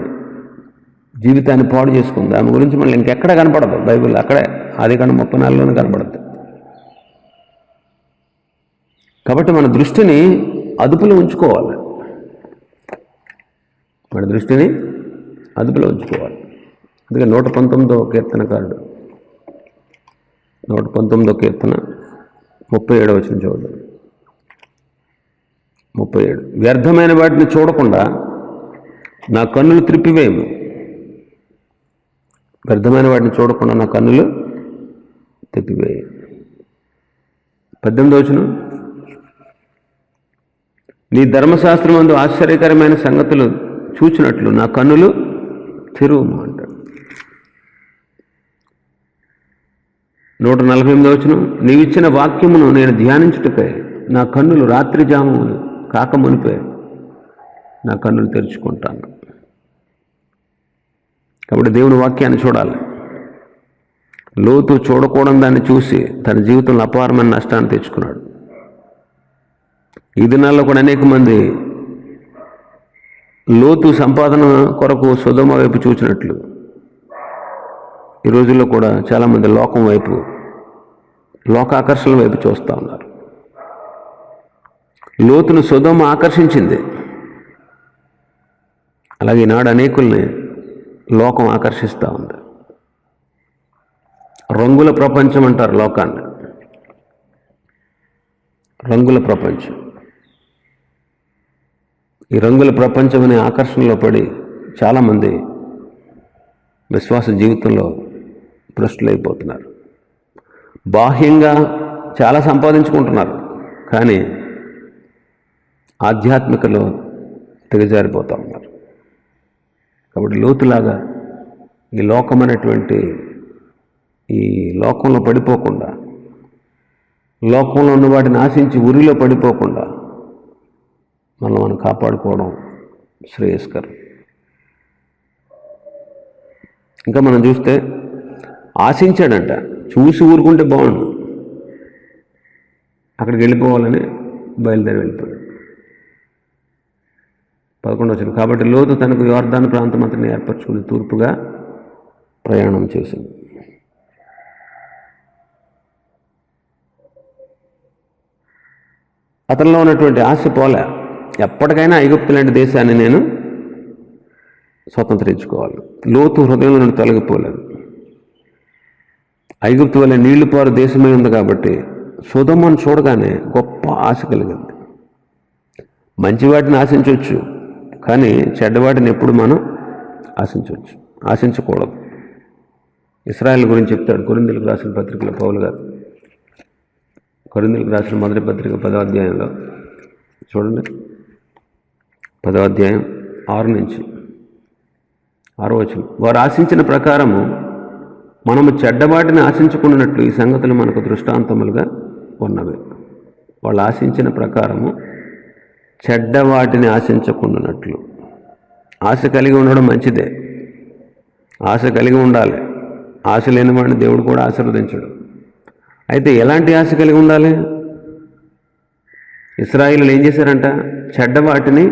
జీవితాన్ని పాడు చేసుకుంది. ఆమె గురించి మళ్ళీ ఇంకెక్కడ కనపడదు బైబిల్. అక్కడే ఆదికాండం 34లోనే కనపడదు. కాబట్టి మన దృష్టిని అదుపులో ఉంచుకోవాలి. అందుకే 119వ కీర్తనకారుడు 119వ కీర్తన 37వ వచనం చూద్దాం. 37. వ్యర్థమైన వాటిని చూడకుండా నా కన్నులు త్రిప్పివేయము. వ్యర్థమైన వాటిని చూడకుండా నా కన్నులు త్రిప్పివేయ. 18వ వచనం. నీ ధర్మశాస్త్రమందు ఆశ్చర్యకరమైన సంగతులు చూచినట్లు నా కన్నులు తెరువుము అంటాడు. 148వ వచనం. నీవిచ్చిన వాక్యమును నేను ధ్యానించుటకై నా కన్నులు రాత్రి జామును కాకమునిపై నా కన్నులు తెరుచుకుంటాను. కాబట్టి దేవుని వాక్యాన్ని చూడాలి. లోతు చూడకూడని దాన్ని చూసి తన జీవితంలో అపారమైన నష్టాన్ని తెచ్చుకున్నాడు. ఈ దినాల్లో కూడా అనేక మంది లోతు సంపాదన కొరకు సొదొమ వైపు చూసినట్లు ఈ రోజుల్లో కూడా చాలామంది లోకం వైపు, లోకాకర్షణ వైపు చూస్తూ ఉన్నారు. లోతును సొదొమ ఆకర్షించింది. అలాగే ఈనాడు అనేకుల్ని లోకం ఆకర్షిస్తూ ఉంది. రంగుల ప్రపంచం అంటారు లోకాన్ని. రంగుల ప్రపంచం. ఈ రంగుల ప్రపంచం అనే ఆకర్షణలో పడి చాలామంది విశ్వాస జీవితంలో భ్రష్టులైపోతున్నారు. బాహ్యంగా చాలా సంపాదించుకుంటున్నారు, కానీ ఆధ్యాత్మికలో దిగజారిపోతూ ఉన్నారు. కాబట్టి లోతులాగా ఈ లోకమైనటువంటి ఈ లోకంలో పడిపోకుండా, లోకంలో ఉన్న వాటిని ఆశించి ఉరిలో పడిపోకుండా మనం కాపాడుకోవడం శ్రేయస్కరం. ఇంకా మనం చూస్తే ఆశించాడంట, చూసి ఊరుకుంటే బాగుండు, అక్కడికి వెళ్ళిపోవాలని బయలుదేరి వెళ్ళిపోయాడు. 11వ వచనం, కాబట్టి లోతు తనకు యోర్దాను ప్రాంతం అంతని ఏర్పరచుకుని తూర్పుగా ప్రయాణం చేసింది. అతనిలో ఉన్నటువంటి ఆశ పోలే. ఎప్పటికైనా ఐగుప్తు లాంటి దేశాన్ని నేను స్వతంత్రించుకోవాలి. లోతు హృదయంలో నుండి తొలగిపోలేదు. ఐగుప్తు వల్ల నీళ్లు పారు దేశమై ఉంది కాబట్టి సొదొమను చూడగానే గొప్ప ఆశ కలిగింది. మంచి వాటిని ఆశించవచ్చు, కానీ చెడ్డవాటిని ఎప్పుడు మనం ఆశించకూడదు. ఇశ్రాయేల్ గురించి చెప్తాడు కొరింథీయులకు రాసిన పత్రికలో పౌలు గారు. కొరింథీయులకు రాసిన మొదటి పత్రిక 10వ అధ్యాయంలో చూడండి, 10వ అధ్యాయం 6 నుంచి 6వ వచనం, వారు ఆశించిన ప్రకారము మనము చెడ్డవాటిని ఆశించుకున్నట్లు ఈ సంగతులు మనకు దృష్టాంతములుగా ఉన్నవి. వాళ్ళు ఆశించిన ప్రకారము చెడ్డవాటిని ఆశించకుండానట్లు. ఆశ కలిగి ఉండడం మంచిదే, ఆశ కలిగి ఉండాలి. ఆశ లేని వాడిని దేవుడు కూడా ఆశీర్వదించడు. అయితే ఎలాంటి ఆశ కలిగి ఉండాలి? ఇశ్రాయేలీయులు ఏం చేశారంట? చెడ్డవాటిని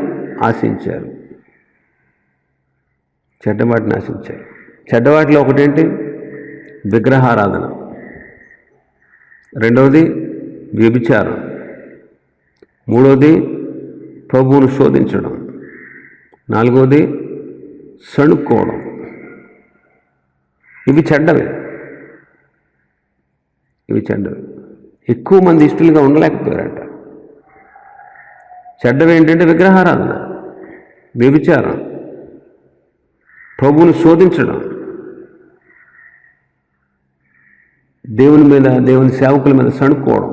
ఆశించారు. చెడ్డవాటిని ఆశించారు. చెడ్డవాటిలో ఒకటేంటి? విగ్రహారాధన. రెండవది వ్యభిచారం. మూడవది ప్రభువును శోధించడం. నాలుగవది సణుక్కోవడం. ఇవి చెడ్డవి. ఎక్కువ మంది ఇష్టలుగా ఉండలేకపోయారంట. చెడ్డవి ఏంటంటే విగ్రహారాధన, వ్యభిచారం, ప్రభువును శోధించడం, దేవుని మీద, దేవుని సేవకుల మీద సణుక్కోవడం.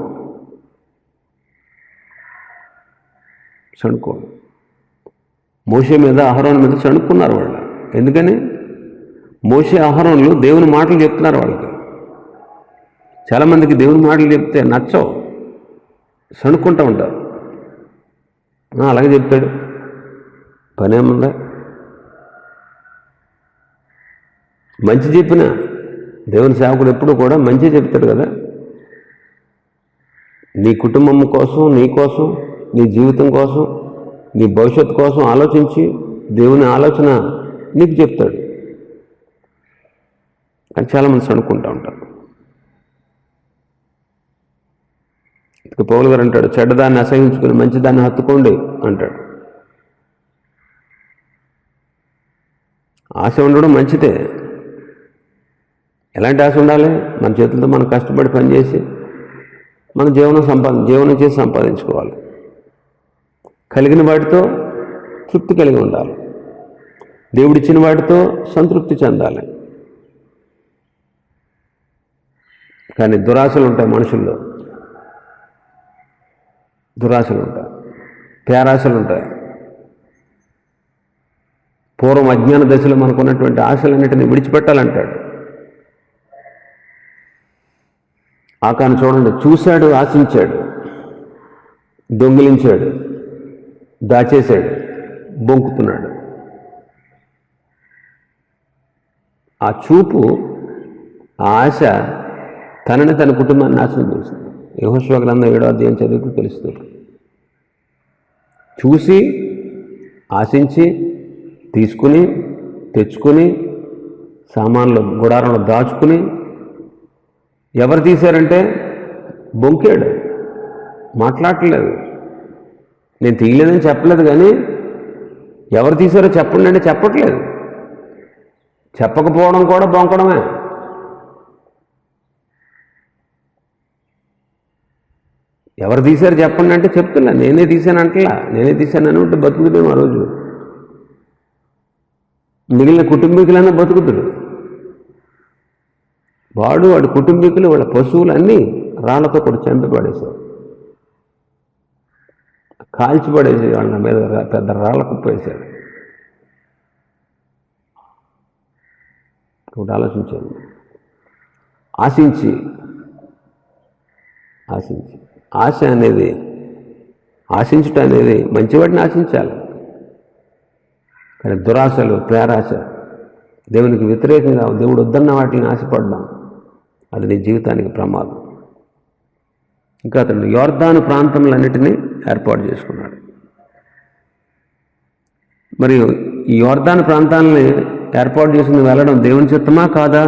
మోషే మీద, అహరోను మీద సణుక్కున్నారు వాళ్ళు. ఎందుకని? మోషే, అహరోనులు దేవుని మాటలు చెప్తున్నారు వాళ్ళకి. చాలామందికి దేవుని మాటలు చెప్తే నచ్చవు, సణుక్కుంటూ ఉంటారు. అలాగే చెప్తాడు, పనేముందా? మంచి చెప్పిన దేవుని సేవకుడు ఎప్పుడు కూడా మంచి చెప్తాడు కదా. నీ కుటుంబం కోసం, నీ కోసం, నీ జీవితం కోసం, నీ భవిష్యత్తు కోసం ఆలోచించి దేవుని ఆలోచన నీకు చెప్తాడు. కానీ చాలామంది సణుక్కుంటూ ఉంటారు. ఇక పౌలు గారు అంటాడు, చెడ్డదాన్ని అసహించుకుని మంచిదాన్ని హత్తుకోండి అంటాడు. ఆశ ఉండడం మంచిదే. ఎలాంటి ఆశ ఉండాలి? మన చేతులతో మనం కష్టపడి పనిచేసి మన జీవనం చేసి సంపాదించుకోవాలి. కలిగిన వాటితో తృప్తి కలిగి ఉండాలి. దేవుడిచ్చిన వాటితో సంతృప్తి చెందాలి. కానీ దురాశలు ఉంటాయి మనుషుల్లో, దురాశలు ఉంటాయి, పేరాశలు ఉంటాయి. పూర్వం అజ్ఞాన దశలో మనకున్నటువంటి ఆశలన్నిటిని విడిచిపెట్టాలంటాడు. ఆకాను చూడండి, చూశాడు, ఆశించాడు, దొంగిలించాడు, దాచేశాడు, బొంకుతున్నాడు. ఆ చూపు, ఆ ఆశ తనని, తన కుటుంబాన్ని నాశనం చేసింది. యెహోషువ గ్రంథం 7వ అధ్యాయం చదివితే తెలుస్తుంది. చూసి, ఆశించి, తీసుకుని, తెచ్చుకుని, సామాన్లు గుడారంలో దాచుకుని, ఎవరు తీశారంటే బొంకాడు. మాట్లాడలేదు. నేను తీయలేదని చెప్పలేదు, కానీ ఎవరు తీశారో చెప్పండి అంటే చెప్పట్లేదు. చెప్పకపోవడం కూడా బొంకడమే. ఎవరు తీశారు చెప్పండి అంటే చెప్తున్నా, నేనే తీశాను అంటలా. నేనే తీశాను అని ఉంటే బతుకుతాం ఆ రోజు. మిగిలిన కుటుంబీకులన్నా బతుకుతుడు. వాడి కుటుంబీకులు, వాళ్ళ పశువులన్నీ రాళ్లతో కూడా చంపబడేశారు, కాల్చిపడేసి వాళ్ళ మీద పెద్ద రాళ్ళ కుప్ప వేశారు. ఒకటి ఆలోచించాను. ఆశించి ఆశ అనేది ఆశించుట అనేది మంచి వాటిని ఆశించాలి, కానీ దురాశలు, పేరాశ, దేవునికి వ్యతిరేకంగా దేవుడు వద్దన్న వాటిని ఆశపడడం, అది నీ జీవితానికి ప్రమాదం. ఇంకా అతను యోర్దాను ప్రాంతములన్నిటినీ ఏర్పాటు చేసుకున్నాడు. మరియు ఈ యోర్దాను ప్రాంతాలని ఏర్పాటు చేసుకుని వెళ్ళడం దేవుని చిత్తమా కాదా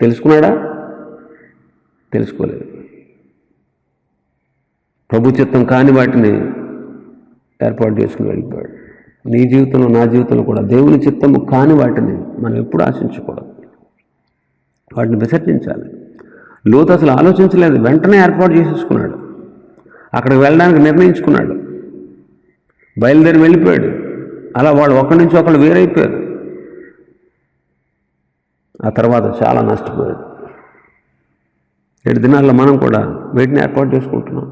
తెలుసుకున్నాడా? తెలుసుకోలేదు. ప్రభు చిత్తం కాని వాటిని ఏర్పాటు చేసుకుని వెళ్ళిపోయాడు. నీ జీవితంలో, నా జీవితంలో కూడా దేవుని చిత్తము కాని వాటిని మనం ఎప్పుడు ఆశించకూడదు, వాటిని విసర్జించాలి. లోతు అసలు ఆలోచించలేదు, వెంటనే ఏర్పాటు చేసేసుకున్నాడు. అక్కడికి వెళ్ళడానికి నిర్ణయించుకున్నాడు, బయలుదేరి వెళ్ళిపోయాడు. అలా వాళ్ళు ఒకరి నుంచి ఒకళ్ళు వేరైపోయారు. ఆ తర్వాత చాలా నష్టపోయాడు. 7 దినాల్లో మనం కూడా వీటిని ఏర్పాటు చేసుకుంటున్నాం.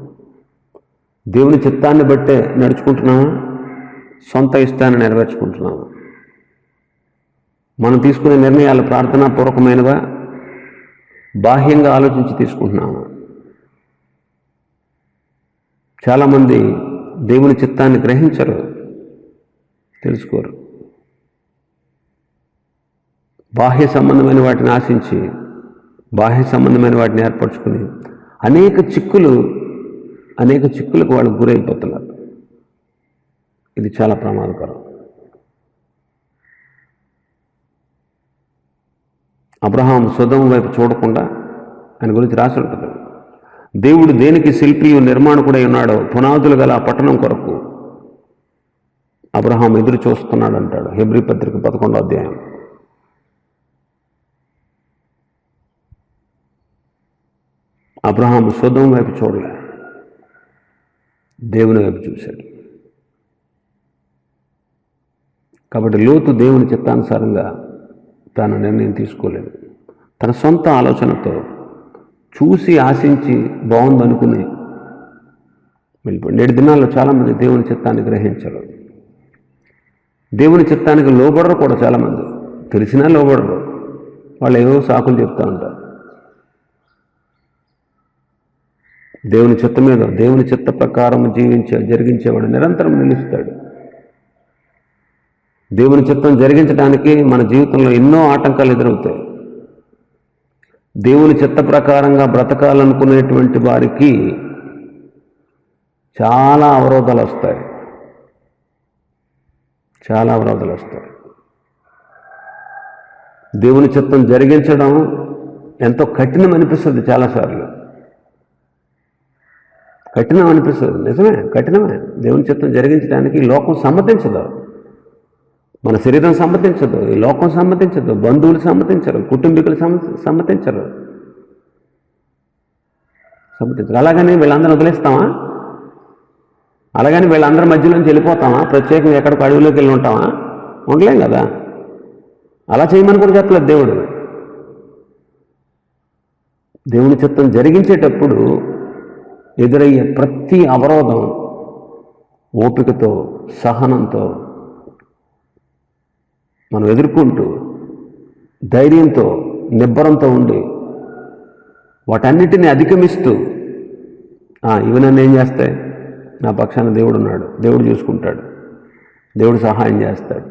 దేవుని చిత్తాన్ని బట్టే నడుచుకుంటున్నామా, సొంత ఇష్టాన్ని నెరవేర్చుకుంటున్నామా? మనం తీసుకునే నిర్ణయాలు ప్రార్థనాపూర్వకమైనవా, బాహ్యంగా ఆలోచించి తీసుకుంటున్నామా? చాలామంది దేవుని చిత్తాన్ని గ్రహించరు, తెలుసుకోరు. బాహ్య సంబంధమైన వాటిని ఆశించి, బాహ్య సంబంధమైన వాటిని ఏర్పరచుకుని అనేక చిక్కులకు వాళ్ళు గురైపోతున్నారు. ఇది చాలా ప్రమాదకరం. అబ్రహాం సొదొమ వైపు చూడకుండా, ఆయన గురించి రాసి ఉంటుంది, దేవుడు దేనికి శిల్పియు నిర్మాణకుడై ఉన్నాడో పునాదులు గల ఆ పట్టణం కొరకు అబ్రహాం ఎదురు చూస్తున్నాడు అంటాడు హెబ్రీ పత్రిక 11వ అధ్యాయం. అబ్రహాం సొదొమ వైపు చూడలే, దేవుని వైపు చూశాడు. కాబట్టి లోతు దేవుని చిత్తానుసారంగా తాను నిర్ణయం తీసుకోలేదు. తన సొంత ఆలోచనతో చూసి ఆశించి బాగుందనుకుని వెళ్ళిపోయి. 7 దినాల్లో చాలామంది దేవుని చిత్తాన్ని గ్రహించరు, దేవుని చిత్తానికి లోబడరు కూడా. చాలామంది తెలిసినా లోబడరు, వాళ్ళు ఏవో సాకులు చెప్తూ ఉంటారు. దేవుని చిత్తం మీద, దేవుని చిత్త ప్రకారం జరిగించేవాడు నిరంతరం నిలుస్తాడు. దేవుని చిత్తం జరిగించడానికి మన జీవితంలో ఎన్నో ఆటంకాలు ఎదురవుతాయి. దేవుని చిత్త ప్రకారంగా బ్రతకాలనుకునేటువంటి వారికి చాలా అవరోధాలు వస్తాయి, చాలా అవరోధాలు వస్తాయి. దేవుని చిత్తం జరిగించడం ఎంతో కఠినం అనిపిస్తుంది, చాలాసార్లు కఠినం అనిపిస్తుంది. నిజమే, కఠినమే. దేవుని చిత్తం జరిగించడానికి లోకం సమ్మతించదు, మన శరీరం సమ్మతించదు, ఈ లోకం సమ్మతించదు, బంధువులు సమ్మతించరు, కుటుంబీకులు సమ్మతించరు. అలాగని వీళ్ళందరూ వదిలేస్తామా? అలాగని వీళ్ళందరి మధ్యలోంచి వెళ్ళిపోతామా? ప్రత్యేకంగా ఎక్కడికి అడవిలోకి వెళ్ళి ఉంటామా? ఉండలేం కదా. అలా చేయమని కూడా చెప్పలేదు దేవుడు. దేవుని చిత్తం జరిగించేటప్పుడు ఎదురయ్యే ప్రతి అవరోధం ఓపికతో, సహనంతో మనం ఎదుర్కొంటూ, ధైర్యంతో, నిబ్బరంతో ఉండి వాటన్నిటిని అధిగమిస్తూ, ఇవి నన్ను ఏం చేస్తాయి, నా పక్షాన దేవుడు ఉన్నాడు, దేవుడు చూసుకుంటాడు, దేవుడు సహాయం చేస్తాడు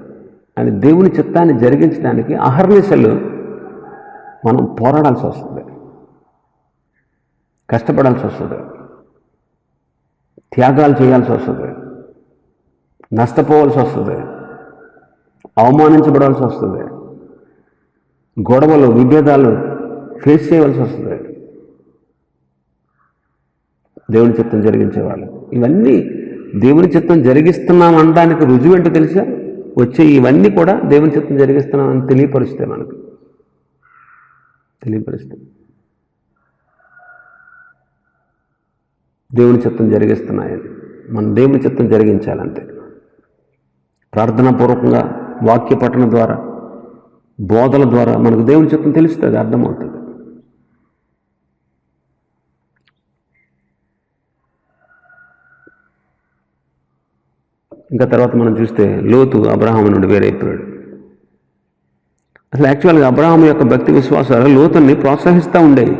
అని దేవుని చిత్తాన్ని జరిగించడానికి అహర్నిశలు మనం పోరాడాల్సి వస్తుంది, కష్టపడాల్సి వస్తుంది, త్యాగాలు చేయాల్సి వస్తుంది, నష్టపోవాల్సి వస్తుంది, అవమానించబడాల్సి వస్తుంది, గొడవలు, విభేదాలు ఫేస్ చేయవలసి వస్తుంది. దేవుని చిత్తం జరిగించేవాళ్ళు ఇవన్నీ దేవుని చిత్తం జరిగిస్తున్నాం అనడానికి రుజువు ఏంటో తెలుసా? వచ్చే ఇవన్నీ కూడా దేవుని చిత్తం జరిగిస్తున్నామని తెలియపరుస్తాయి, మనకు తెలియపరుస్తాయి. దేవుని చిత్తం జరిగిస్తున్నాయని మనం దేవుని చిత్తం జరిగించాలంతే. ప్రార్థనాపూర్వకంగా, వాక్య పఠన ద్వారా, బోధల ద్వారా మనకు దేవుని చిత్తం తెలుస్తుంది, అర్థమవుతుంది. ఇంకా తర్వాత మనం చూస్తే లోతు అబ్రహాము నుండి వేరైపోయాడు. అసలు యాక్చువల్గా అబ్రహాము యొక్క భక్తి విశ్వాసాలు లోతుని ప్రోత్సహిస్తూ ఉండేవి.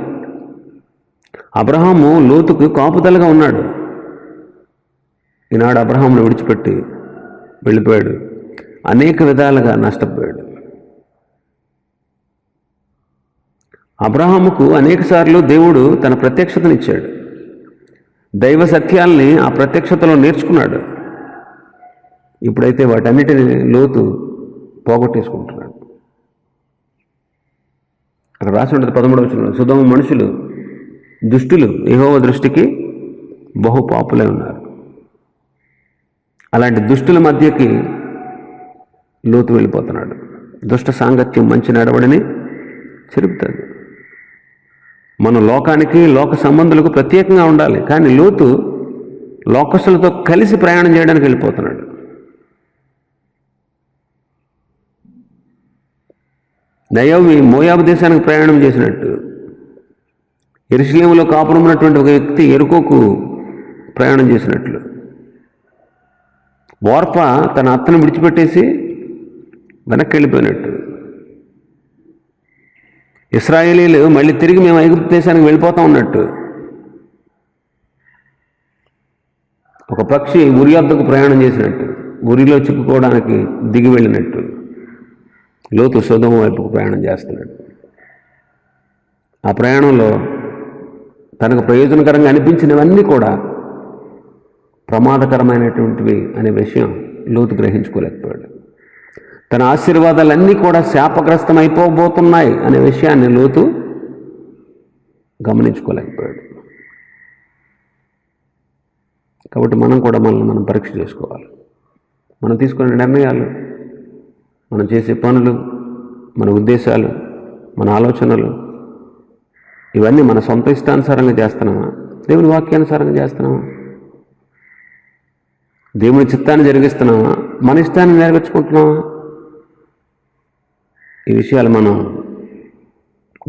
అబ్రహాము లోతుకు కాపుదలగా ఉన్నాడు. ఈనాడు అబ్రహామును విడిచిపెట్టి వెళ్ళిపోయాడు, అనేక విధాలుగా నష్టపోయాడు. అబ్రహాముకు అనేకసార్లు దేవుడు తన ప్రత్యక్షతనిచ్చాడు, దైవ సత్యాల్ని ఆ ప్రత్యక్షతలో నేర్చుకున్నాడు. ఇప్పుడైతే వాటన్నిటిని లోతు పోగొట్టేసుకుంటున్నాడు. అక్కడ రాసి ఉంటుంది 13వ వచనంలో, సుధమ మనుషులు దుష్టులు యెహోవా దృష్టికి బహు పాపులై ఉన్నారు. అలాంటి దుష్టుల మధ్యకి లోతు వెళ్ళిపోతున్నాడు. దుష్ట సాంగత్యం మంచి నడవడిని చెరుపుతుంది. మనం లోకానికి, లోక సంబంధులకు ప్రత్యేకంగా ఉండాలి, కానీ లోతు లోకస్తులతో కలిసి ప్రయాణం చేయడానికి వెళ్ళిపోతున్నాడు. నయోమి మోయాబు దేశానికి ప్రయాణం చేసినట్టు, యెరూషలేములో కాపురం ఉన్నటువంటి ఒక వ్యక్తి యెరికోకు ప్రయాణం చేసినట్లు, ఓర్ప తన అత్తను విడిచిపెట్టేసి వెనక్కి వెళ్ళిపోయినట్టు, ఇశ్రాయేలీలు మళ్ళీ తిరిగి మేము ఐగుప్తు దేశానికి వెళ్ళిపోతాం ఉన్నట్టు, ఒక పక్షి ఉరి వద్దకు ప్రయాణం చేసినట్టు, ఉరిలో చిక్కుకోవడానికి దిగి వెళ్ళినట్టు లోతు సొదొమ వైపుకు ప్రయాణం చేస్తున్నాడు. ఆ ప్రయాణంలో తనకు ప్రయోజనకరంగా అనిపించినవన్నీ కూడా ప్రమాదకరమైనటువంటివి అనే విషయం లోతు గ్రహించుకోలేకపోయాడు. తన ఆశీర్వాదాలన్నీ కూడా శాపగ్రస్తం అయిపోబోతున్నాయి అనే విషయాన్ని లోతు గమనించుకోలేకపోయాడు. కాబట్టి మనం కూడా మనం పరీక్ష చేసుకోవాలి. మనం తీసుకునే నిర్ణయాలు, మనం చేసే పనులు, మన ఉద్దేశాలు, మన ఆలోచనలు, ఇవన్నీ మన సొంత ఇష్టానుసారంగా చేస్తున్నామా, దేవుని వాక్యానుసారంగా చేస్తున్నామా, దేవుని చిత్తాన్ని జరిగిస్తున్నామా, మన ఇష్టాన్ని నెరవేర్చుకుంటున్నామా? ఈ విషయాలు మనం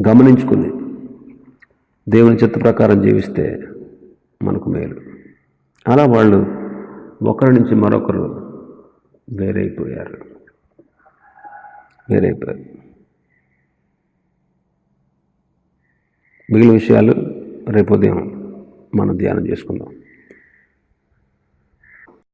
గమనించుకుని దేవుని చిత్త ప్రకారం జీవిస్తే మనకు మేలు. అలా వాళ్ళు ఒకరి నుంచి మరొకరు వేరైపోయారు. మిగిలిన విషయాలు రేపు ఉదయం మనం ధ్యానం చేసుకుందాం.